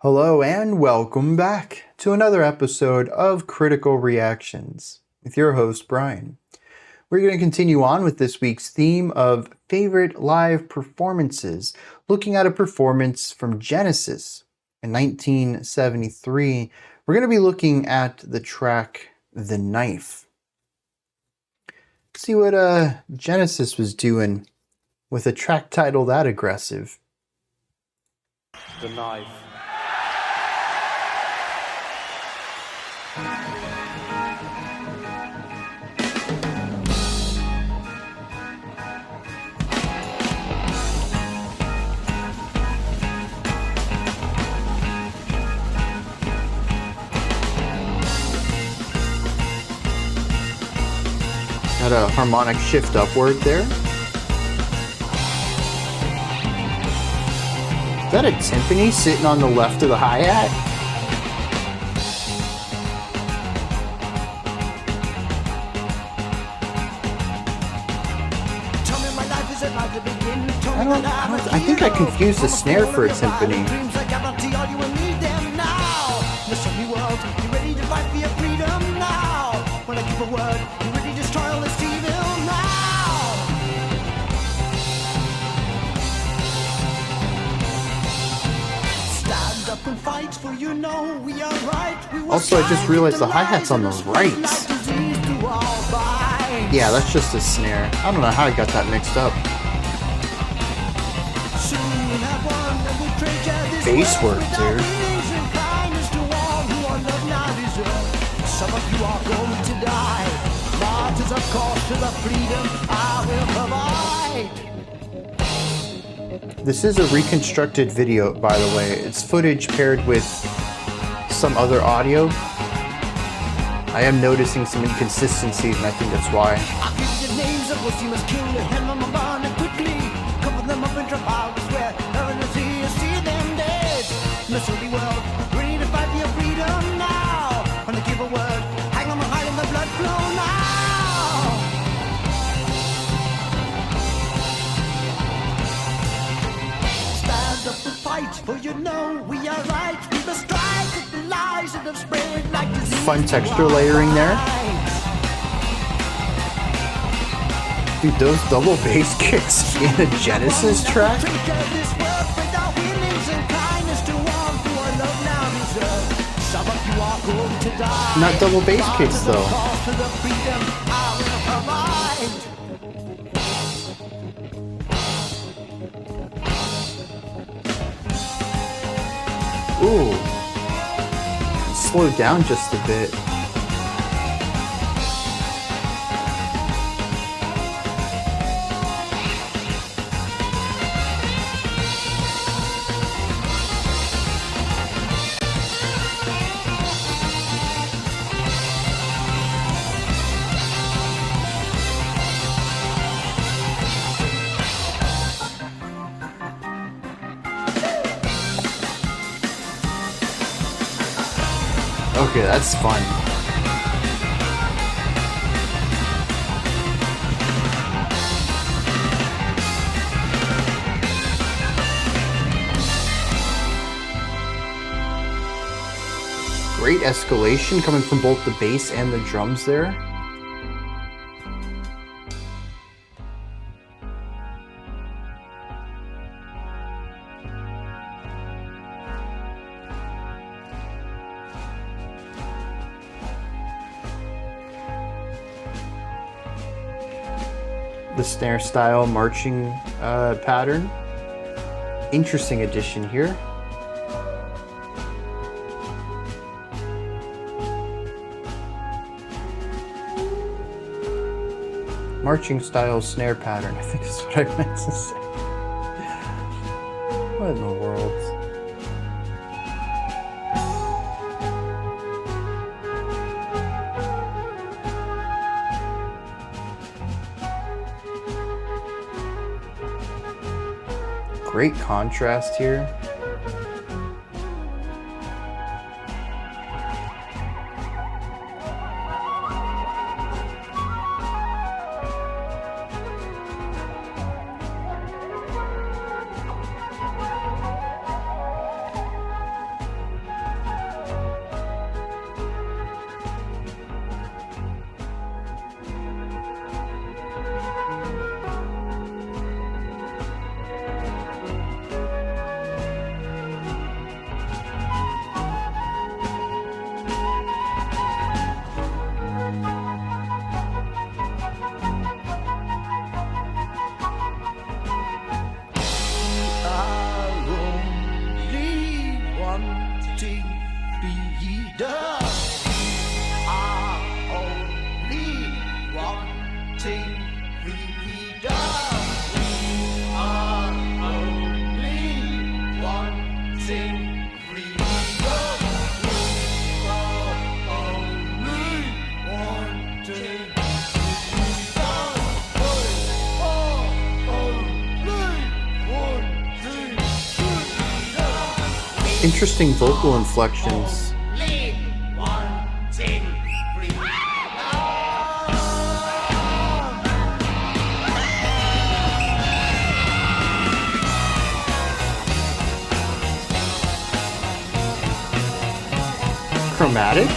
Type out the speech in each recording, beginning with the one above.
Hello and welcome back to another episode of Critical Reactions with your host, Bryan. We're going to continue on with this week's theme of favorite live performances, looking at a performance from Genesis in 1973. We're going to be looking at the track The Knife. Let's see what Genesis was doing with a track title that aggressive. The Knife. Got a harmonic shift upward there. Is that a timpani sitting on the left of the hi-hat? I think I confused the snare for a timpani. Also, I just realized the hi-hat's on the right. Yeah, that's just a snare. I don't know how I got that mixed up. Bass work, dude. Some of you are going to die. Martyrs of course to the freedom I will provide. This is a reconstructed video, by the way. It's footage paired with some other audio. I am noticing some inconsistencies, and I think that's why. I'll give you the names of what you must kill. Hand them on and quickly cover them up in Trafalgar Square. Heaven and see you see them dead. Misery world, ready to fight for your freedom now. When they give a word, hang on behind in the blood flow now. Stand up and fight, for you know we are right. We must strike at the lies that have spread like disease. Fun texture layering there. Dude, those double bass kicks in a Genesis track? Not double bass kicks though. Ooh. Slow down just a bit. Okay, that's fun. Great escalation coming from both the bass and the drums there. The snare style marching pattern. Interesting addition here. Marching style snare pattern, I think is what I meant to say. What in the world? Great contrast here. Interesting vocal inflections. Chromatic?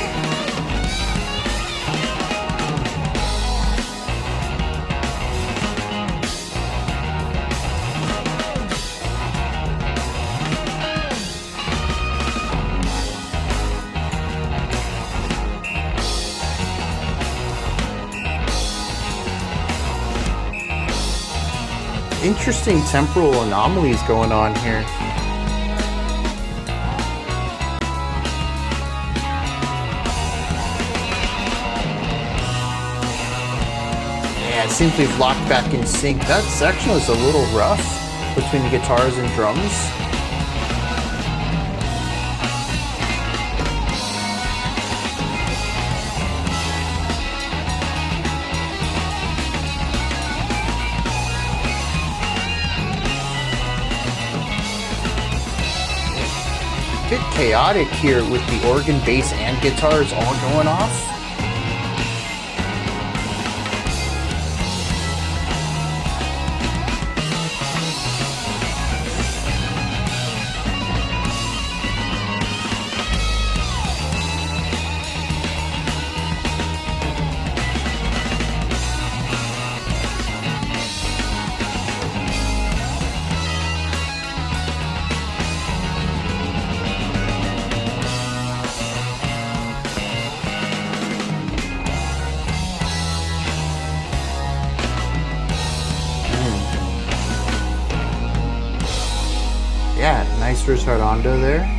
Interesting temporal anomalies going on here. Yeah, it seems we've locked back in sync. That section was a little rough between the guitars and drums. Bit chaotic here with the organ, bass, and guitars all going off. Yeah, nice risardondo there.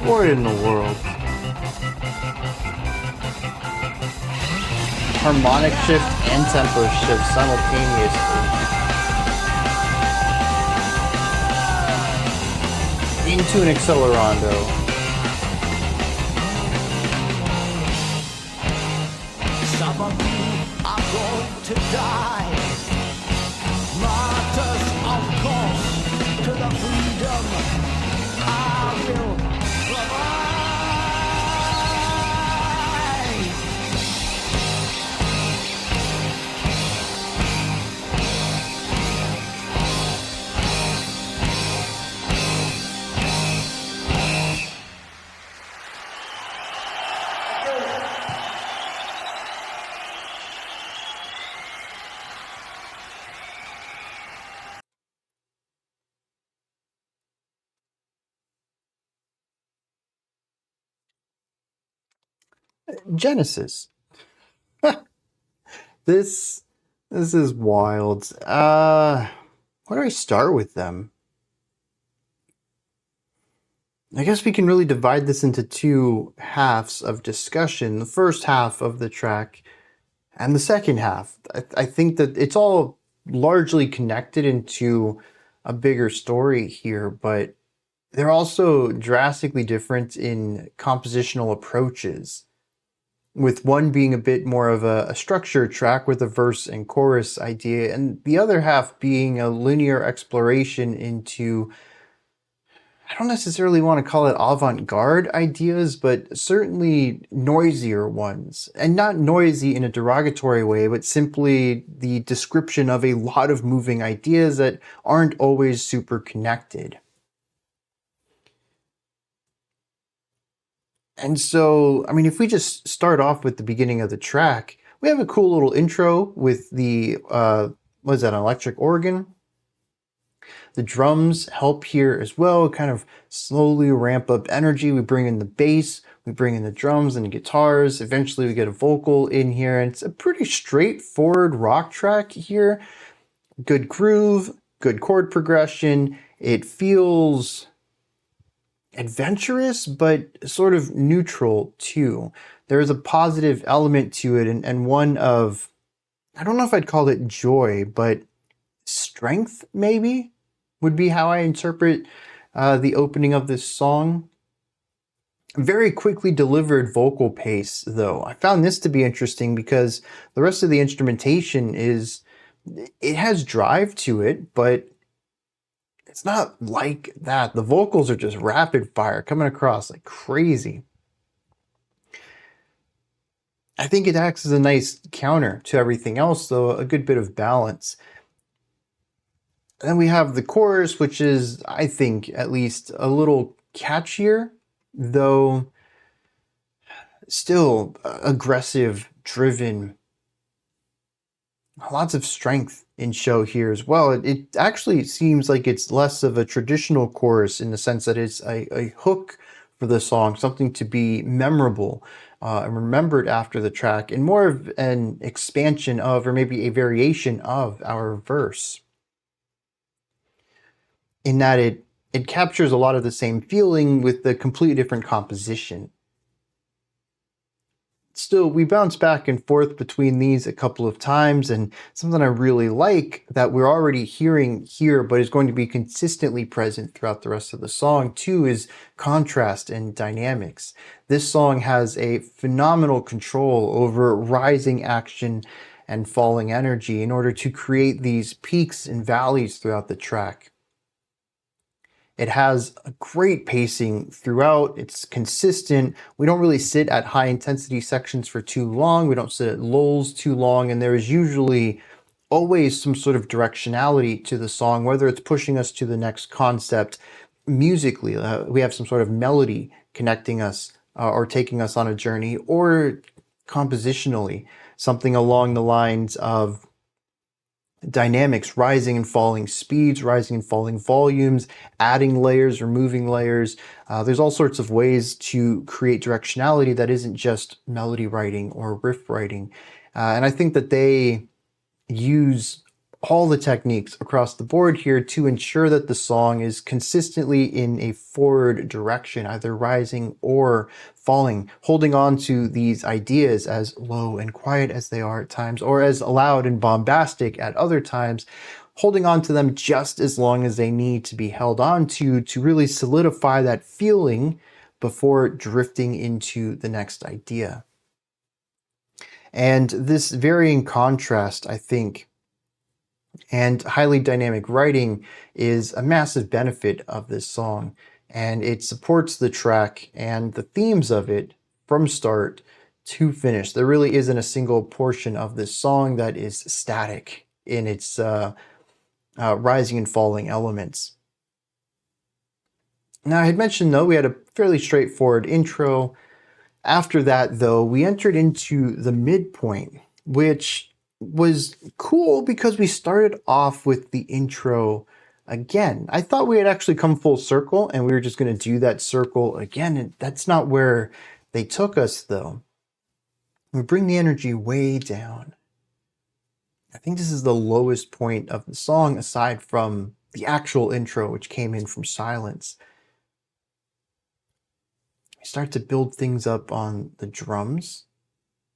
What in the world? Harmonic shift and tempo shift simultaneously. Into an accelerando. Some of you are going to die. Martyrs, of course, to the freedom I will provide. Genesis. This is wild. Where do I start with them? I guess we can really divide this into two halves of discussion. The first half of the track and the second half. I think that it's all largely connected into a bigger story here, but they're also drastically different in compositional approaches, with one being a bit more of a structured track with a verse and chorus idea, and the other half being a linear exploration into I don't necessarily want to call it avant-garde ideas, but certainly noisier ones. And not noisy in a derogatory way, but simply the description of a lot of moving ideas that aren't always super connected. And so, I mean, if we just start off with the beginning of the track, we have a cool little intro with the, what is that, an electric organ? The drums help here as well, kind of slowly ramp up energy. We bring in the bass, we bring in the drums and the guitars. Eventually we get a vocal in here, and it's a pretty straightforward rock track here. Good groove, good chord progression. It feels adventurous, but sort of neutral too. There is a positive element to it, and one of, I don't know if I'd call it joy, but strength maybe would be how I interpret the opening of this song. Very quickly delivered vocal pace, though. I found this to be interesting because the rest of the instrumentation it has drive to it, but it's not like that. The vocals are just rapid fire, coming across like crazy. I think it acts as a nice counter to everything else, though, a good bit of balance. Then we have the chorus, which is, I think, at least a little catchier, though still aggressive, driven. Lots of strength in show here as well. It actually seems like it's less of a traditional chorus in the sense that it's a hook for the song, something to be memorable and remembered after the track, and more of an expansion of, or maybe a variation of, our verse. In that it captures a lot of the same feeling with the completely different composition. Still, we bounce back and forth between these a couple of times, and something I really like that we're already hearing here but is going to be consistently present throughout the rest of the song too is contrast and dynamics. This song has a phenomenal control over rising action and falling energy in order to create these peaks and valleys throughout the track. It has a great pacing throughout. It's consistent. We don't really sit at high intensity sections for too long. We don't sit at lulls too long. And there is usually always some sort of directionality to the song, whether it's pushing us to the next concept musically. We have some sort of melody connecting us or taking us on a journey, or compositionally, something along the lines of dynamics, rising and falling speeds, rising and falling volumes, adding layers, removing layers. There's all sorts of ways to create directionality that isn't just melody writing or riff writing. And I think that they use all the techniques across the board here to ensure that the song is consistently in a forward direction, either rising or falling, holding on to these ideas as low and quiet as they are at times, or as loud and bombastic at other times, holding on to them just as long as they need to be held on to really solidify that feeling before drifting into the next idea. And this varying contrast, I think, and highly dynamic writing is a massive benefit of this song, and it supports the track and the themes of it from start to finish. There really isn't a single portion of this song that is static in its rising and falling elements. Now, I had mentioned, though, we had a fairly straightforward intro. After that, though, we entered into the midpoint, which was cool because we started off with the intro again. I thought we had actually come full circle and we were just going to do that circle again, and that's not where they took us, though. We bring the energy way down. I think this is the lowest point of the song aside from the actual intro, which came in from silence. We start to build things up on the drums.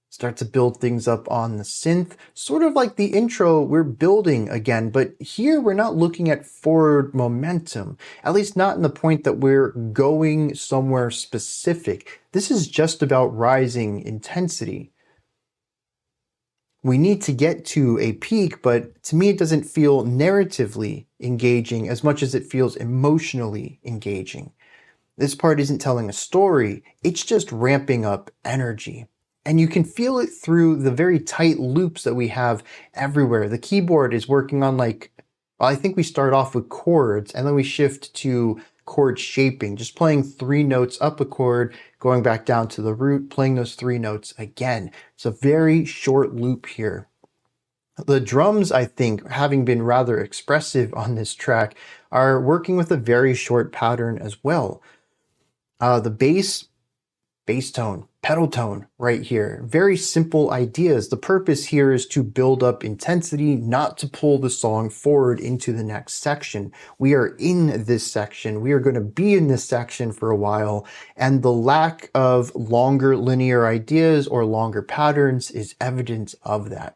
Start to build things up on the synth, sort of like the intro we're building again, but here we're not looking at forward momentum, at least not in the point that we're going somewhere specific. This is just about rising intensity. we need to get to a peak, but to me it doesn't feel narratively engaging as much as it feels emotionally engaging. This part isn't telling a story, it's just ramping up energy. And you can feel it through the very tight loops that we have everywhere. The keyboard is working on I think we start off with chords and then we shift to chord shaping, just playing 3 notes up a chord, going back down to the root, playing those 3 notes again. It's a very short loop here. The drums, I think, having been rather expressive on this track, are working with a very short pattern as well. The bass tone, pedal tone right here. Very simple ideas. The purpose here is to build up intensity, not to pull the song forward into the next section. We are in this section. We are going to be in this section for a while, and the lack of longer linear ideas or longer patterns is evidence of that.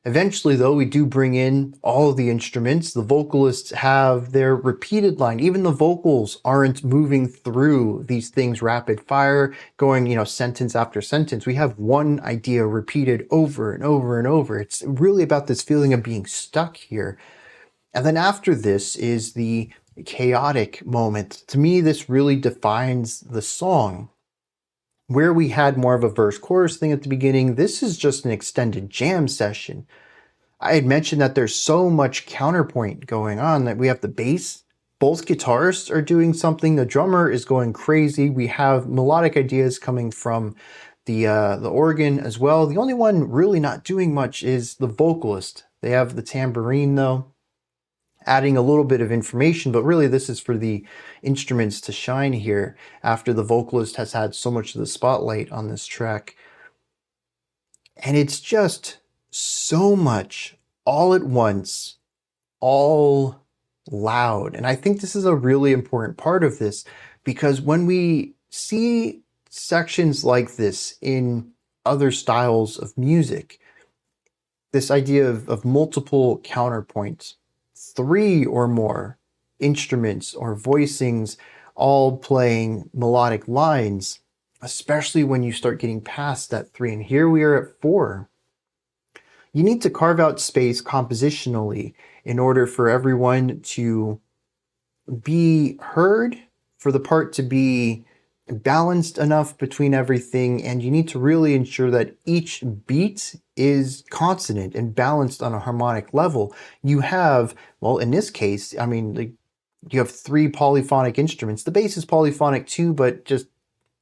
Eventually, though, we do bring in all of the instruments. The vocalists have their repeated line. Even the vocals aren't moving through these things rapid fire, going, sentence after sentence. We have one idea repeated over and over and over. It's really about this feeling of being stuck here. And then after this is the chaotic moment. To me, this really defines the song. Where we had more of a verse-chorus thing at the beginning, this is just an extended jam session. I had mentioned that there's so much counterpoint going on, that we have the bass, both guitarists are doing something, the drummer is going crazy, we have melodic ideas coming from the organ as well. The only one really not doing much is the vocalist. They have the tambourine though, adding a little bit of information, but really this is for the instruments to shine here after the vocalist has had so much of the spotlight on this track. And it's just so much all at once, all loud. And I think this is a really important part of this, because when we see sections like this in other styles of music, this idea of multiple counterpoints, 3 or more instruments or voicings all playing melodic lines, especially when you start getting past that 3, and here we are at 4. You need to carve out space compositionally in order for everyone to be heard, for the part to be balanced enough between everything, and you need to really ensure that each beat is consonant and balanced on a harmonic level. You have, well, in this case, you have 3 polyphonic instruments. The bass is polyphonic too, but just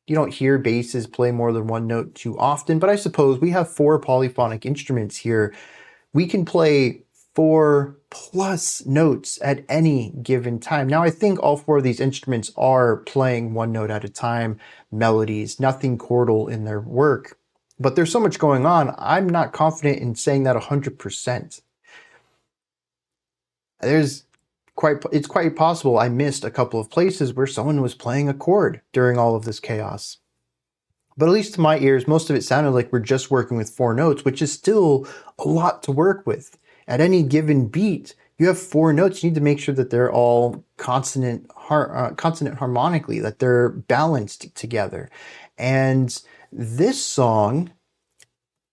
you don't hear basses play more than 1 note too often. But I suppose we have 4 polyphonic instruments here. We can play 4+ notes at any given time. Now, I think all 4 of these instruments are playing 1 note at a time, melodies, nothing chordal in their work. But there's so much going on, I'm not confident in saying that 100%. It's quite possible I missed a couple of places where someone was playing a chord during all of this chaos. But at least to my ears, most of it sounded like we're just working with 4 notes, which is still a lot to work with. At any given beat, you have 4 notes. You need to make sure that they're all consonant harmonically, that they're balanced together. And this song,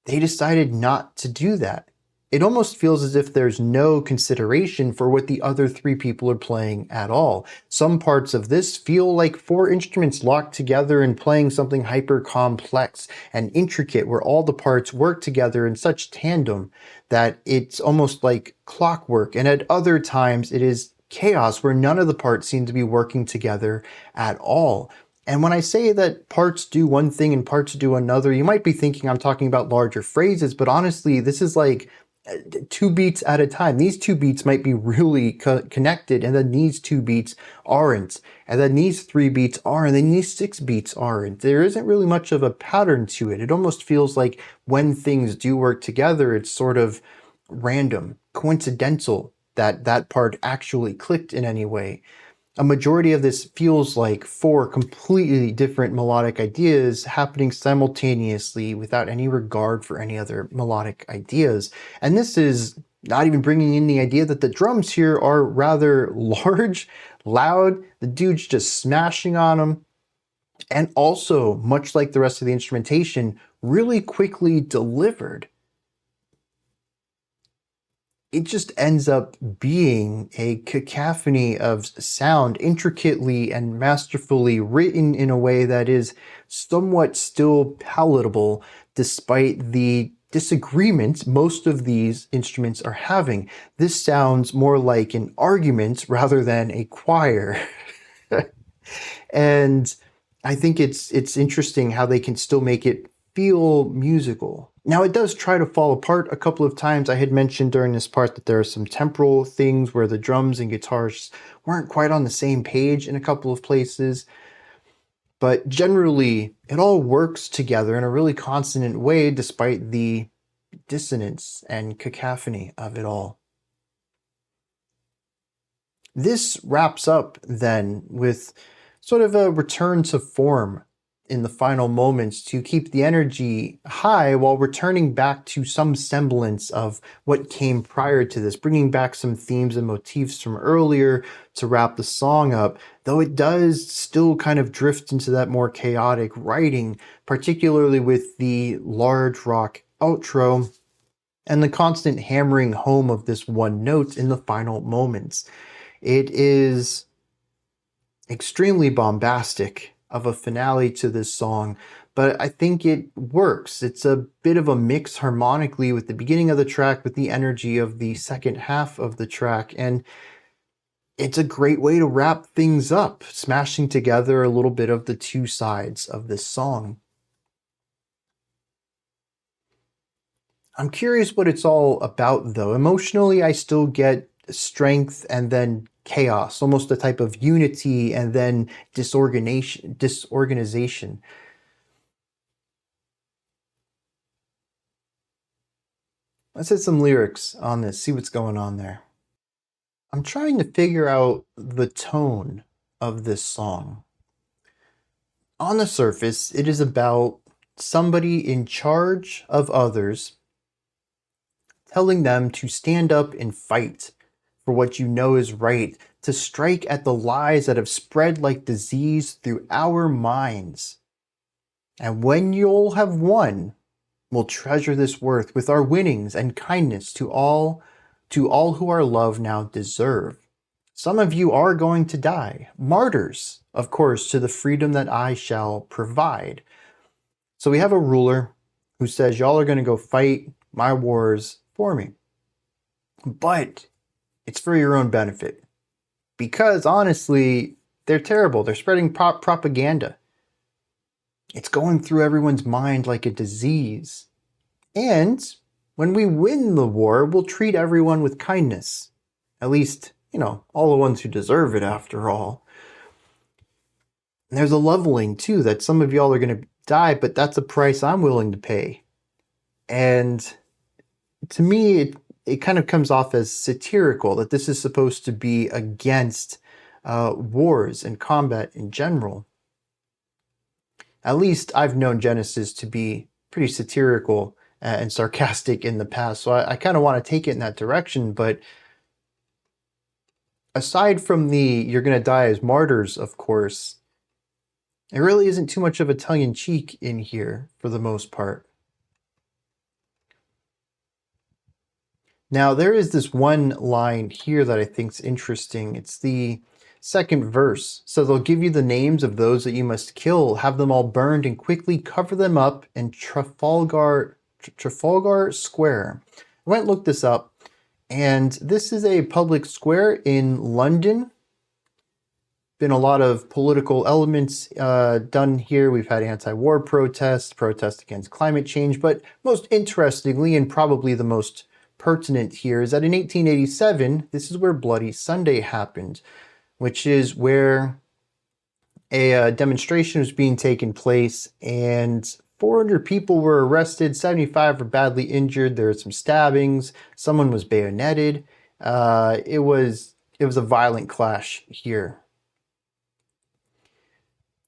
they decided not to do that. It almost feels as if there's no consideration for what the other 3 people are playing at all. Some parts of this feel like 4 instruments locked together and playing something hyper complex and intricate, where all the parts work together in such tandem that it's almost like clockwork. And at other times it is chaos, where none of the parts seem to be working together at all. And when I say that parts do one thing and parts do another, you might be thinking I'm talking about larger phrases, but honestly, this is like 2 beats at a time. These 2 beats might be really connected, and then these 2 beats aren't, and then these 3 beats are, and then these 6 beats aren't. There isn't really much of a pattern to it. It almost feels like when things do work together, it's sort of random, coincidental that that part actually clicked in any way. A majority of this feels like 4 completely different melodic ideas happening simultaneously without any regard for any other melodic ideas. And this is not even bringing in the idea that the drums here are rather large, loud, the dude's just smashing on them. and also, much like the rest of the instrumentation, really quickly delivered. It just ends up being a cacophony of sound, intricately and masterfully written in a way that is somewhat still palatable despite the disagreements most of these instruments are having. This sounds more like an argument rather than a choir. And I think it's interesting how they can still make it feel musical. Now, it does try to fall apart a couple of times. I had mentioned during this part that there are some temporal things where the drums and guitars weren't quite on the same page in a couple of places. But generally, it all works together in a really consonant way despite the dissonance and cacophony of it all. This wraps up then with sort of a return to form in the final moments to keep the energy high while returning back to some semblance of what came prior to this, bringing back some themes and motifs from earlier to wrap the song up, though it does still kind of drift into that more chaotic writing, particularly with the large rock outro and the constant hammering home of this one note in the final moments. It is extremely bombastic of a finale to this song, but I think it works. It's a bit of a mix harmonically with the beginning of the track, with the energy of the second half of the track, and it's a great way to wrap things up, smashing together a little bit of the two sides of this song. I'm curious what it's all about, though. Emotionally, I still get strength and then chaos, almost a type of unity and then disorganization. Let's hit some lyrics on this, see what's going on there. I'm trying to figure out the tone of this song. On the surface, it is about somebody in charge of others telling them to stand up and fight for what you know is right, to strike at the lies that have spread like disease through our minds. And when you'll have won, we'll treasure this worth with our winnings and kindness to all who our love now deserve. Some of you are going to die, martyrs, of course, to the freedom that I shall provide. So we have a ruler who says, y'all are going to go fight my wars for me. But it's for your own benefit. Because honestly, they're terrible. They're spreading propaganda. It's going through everyone's mind like a disease. And when we win the war, we'll treat everyone with kindness. At least, all the ones who deserve it after all. And there's a leveling too, that some of y'all are going to die, but that's a price I'm willing to pay. And to me, it kind of comes off as satirical, that this is supposed to be against wars and combat in general. At least I've known Genesis to be pretty satirical and sarcastic in the past, so I kind of want to take it in that direction. But aside from the you're going to die as martyrs, of course, there really isn't too much of a tongue-in-cheek in here for the most part. Now, there is this one line here that I think is interesting. It's the second verse. So they'll give you the names of those that you must kill, have them all burned, and quickly cover them up in Trafalgar Square. I went and looked this up, and this is a public square in London. Been a lot of political elements done here. We've had anti-war protests against climate change, but most interestingly, and probably the most pertinent here, is that in 1887, this is where Bloody Sunday happened, which is where a demonstration was being taken place, and 400 people were arrested, 75 were badly injured. There were some stabbings, someone was bayoneted. It was a violent clash here.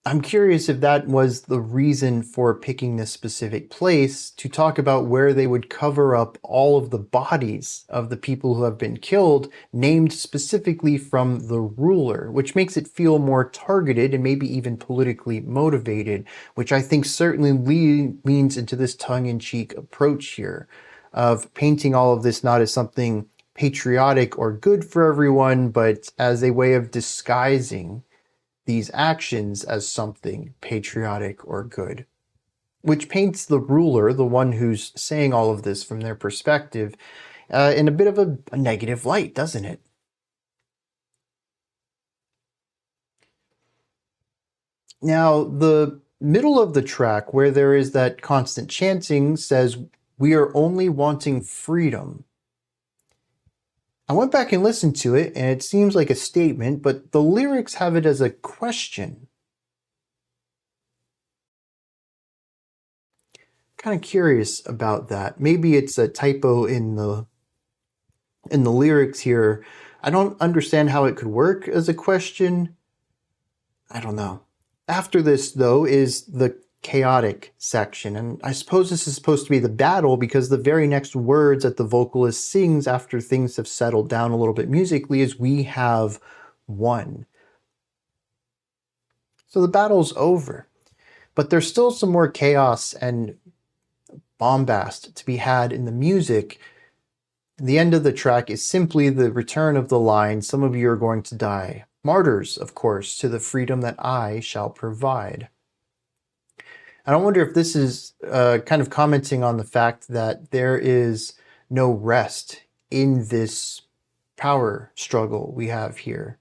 I'm curious if that was the reason for picking this specific place to talk about where they would cover up all of the bodies of the people who have been killed, named specifically from the ruler, which makes it feel more targeted and maybe even politically motivated, which I think certainly leans into this tongue-in-cheek approach here of painting all of this not as something patriotic or good for everyone, but as a way of disguising these actions as something patriotic or good, which paints the ruler, the one who's saying all of this from their perspective, in a bit of a negative light, doesn't it? Now, the middle of the track, where there is that constant chanting, says, "We are only wanting freedom." I went back and listened to it, and it seems like a statement, but the lyrics have it as a question. Kind of curious about that. Maybe it's a typo in the lyrics here. I don't understand how it could work as a question. I don't know. After this, though, is the chaotic section, and I suppose this is supposed to be the battle because the very next words that the vocalist sings after things have settled down a little bit musically is "we have won." So the battle's over, but there's still some more chaos and bombast to be had in the music. The end of the track is simply the return of the line, "Some of you are going to die. Martyrs, of course, to the freedom that I shall provide." And I wonder if this is kind of commenting on the fact that there is no rest in this power struggle we have here.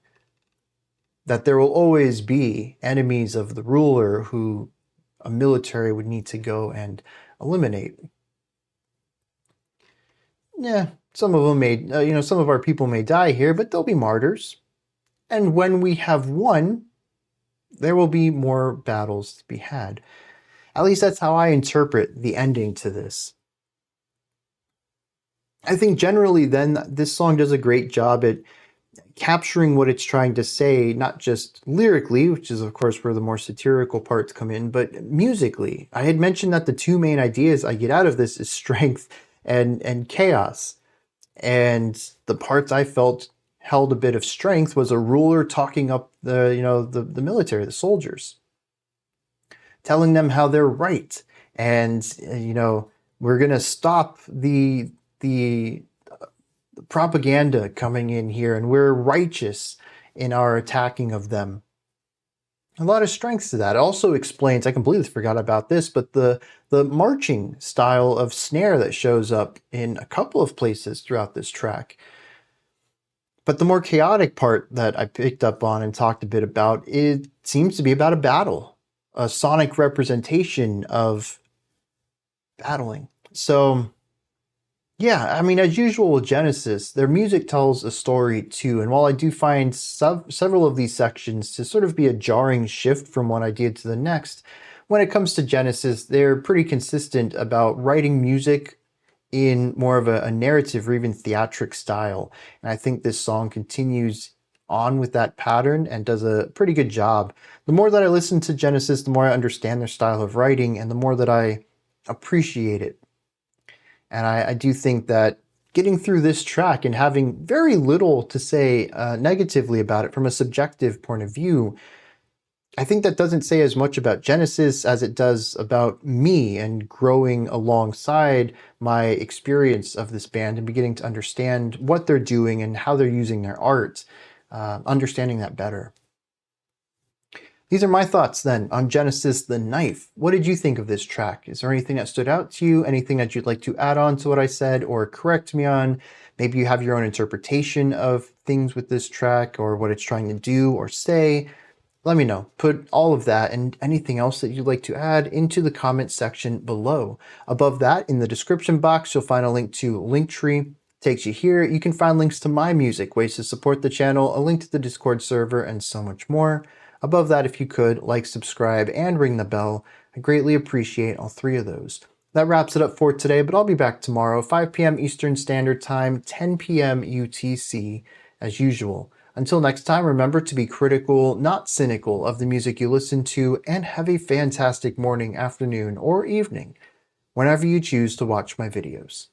That there will always be enemies of the ruler who a military would need to go and eliminate. Yeah, some of them may, some of our people may die here, but they'll be martyrs. And when we have won, there will be more battles to be had. At least that's how I interpret the ending to this. I think generally then this song does a great job at capturing what it's trying to say, not just lyrically, which is of course where the more satirical parts come in, but musically. I had mentioned that the two main ideas I get out of this is strength and chaos. And the parts I felt held a bit of strength was a ruler talking up the military, the soldiers, telling them how they're right, and we're gonna stop the propaganda coming in here, and we're righteous in our attacking of them. A lot of strength to that. It also explains, I completely forgot about this, but the marching style of snare that shows up in a couple of places throughout this track. But the more chaotic part that I picked up on and talked a bit about, it seems to be about a battle. A sonic representation of battling. So, yeah, I mean, as usual with Genesis, their music tells a story too. And while I do find several of these sections to sort of be a jarring shift from one idea to the next, when it comes to Genesis, they're pretty consistent about writing music in more of a narrative or even theatric style. And I think this song continues on with that pattern and does a pretty good job. The more that I listen to Genesis, the more I understand their style of writing and the more that I appreciate it. And I do think that getting through this track and having very little to say negatively about it from a subjective point of view, I think that doesn't say as much about Genesis as it does about me and growing alongside my experience of this band and beginning to understand what they're doing and how they're using their art. Understanding that better. These are my thoughts then on Genesis the Knife. What did you think of this track? Is there anything that stood out to you? Anything that you'd like to add on to what I said or correct me on? Maybe you have your own interpretation of things with this track or what it's trying to do or say. Let me know. Put all of that and anything else that you'd like to add into the comment section below. Above that, in the description box, you'll find a link to Linktree. Takes you here. You can find links to my music, ways to support the channel, a link to the Discord server, and so much more. Above that, if you could, like, subscribe, and ring the bell. I greatly appreciate all three of those. That wraps it up for today, but I'll be back tomorrow, 5 p.m. Eastern Standard Time, 10 p.m. UTC, as usual. Until next time, remember to be critical, not cynical, of the music you listen to, and have a fantastic morning, afternoon, or evening whenever you choose to watch my videos.